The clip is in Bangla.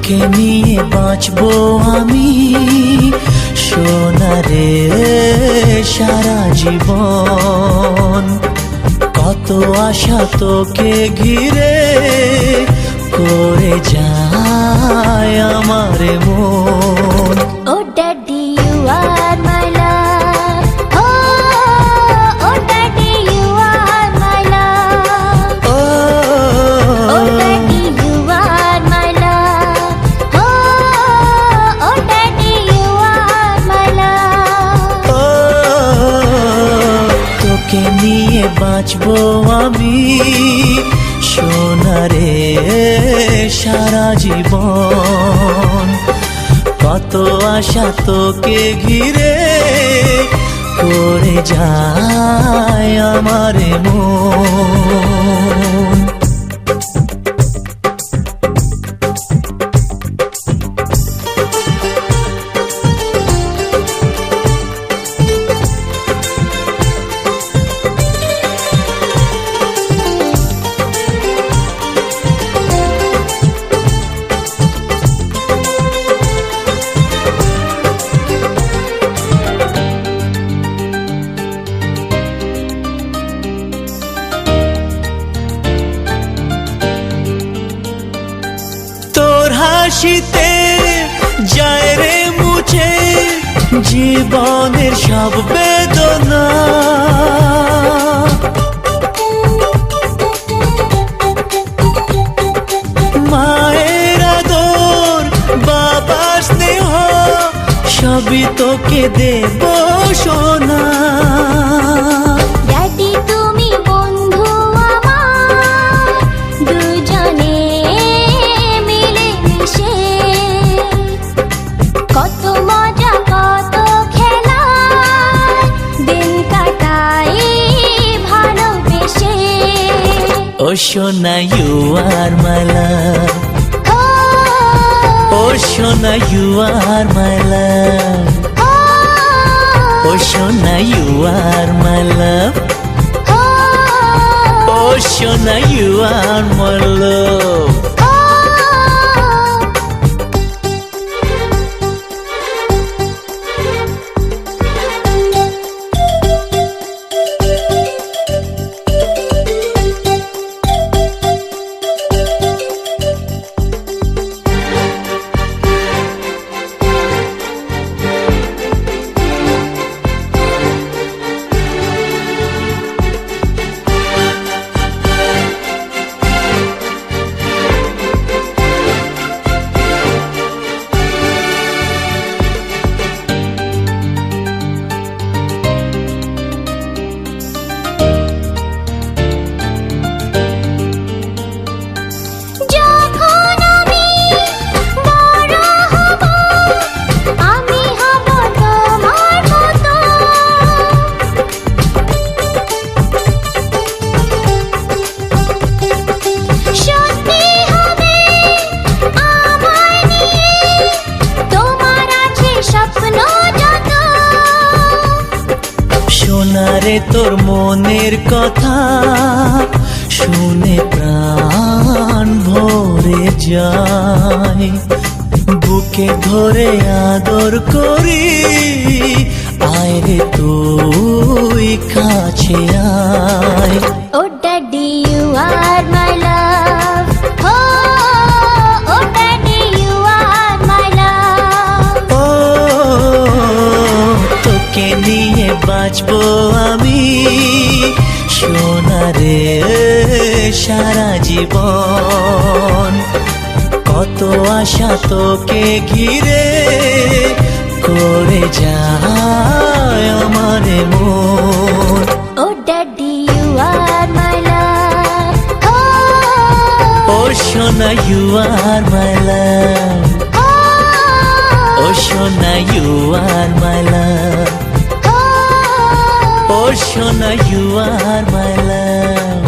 তোকে নিয়ে বাঁচবো আমি সোনারে সারা জীবন। কত আশা তোকে ঘিরে করে যায় আমার মন। Oh daddy, you are my love. Oh daddy, you are my love. Oh daddy, you are my love. Oh daddy, you are my love. তোকে নিয়ে বাঁচবো আমি সোনারে সারা জীবন। কত আশা তোকে ঘিরে করে যায় আমার মন। হাসিতে যায় রে মুছে জীবনের সব বেদনা। মায়ের আদর বাবার স্নেহ সবই তোকে দেব সোনা। daddy তুমি বন্ধু আমার, দুজনে মিলে মিশে কত মজা কত খেলা দিন কাটাই ভালোবেসে। ও সোনা you are my love. ও সোনা you are my love. ও সোনা you are my love. ও সোনা you are my love. সোনারে তোর মনের কথা শুনে প্রাণ ভরে যায়। বুকে ধরে আদর করি আয় রে তুই কাছে আয়। Oh daddy, you are my love. Oh daddy, you are my love. তোকে নিয়ে বাঁচবো আমি সোনারে সারা জীবন। কত আশা তোকে ঘিরে করে যায় আমার মন। Oh daddy, you are my love. ও সোনা you are my love. ও সোনা you are my love. ও সোনা you are my love.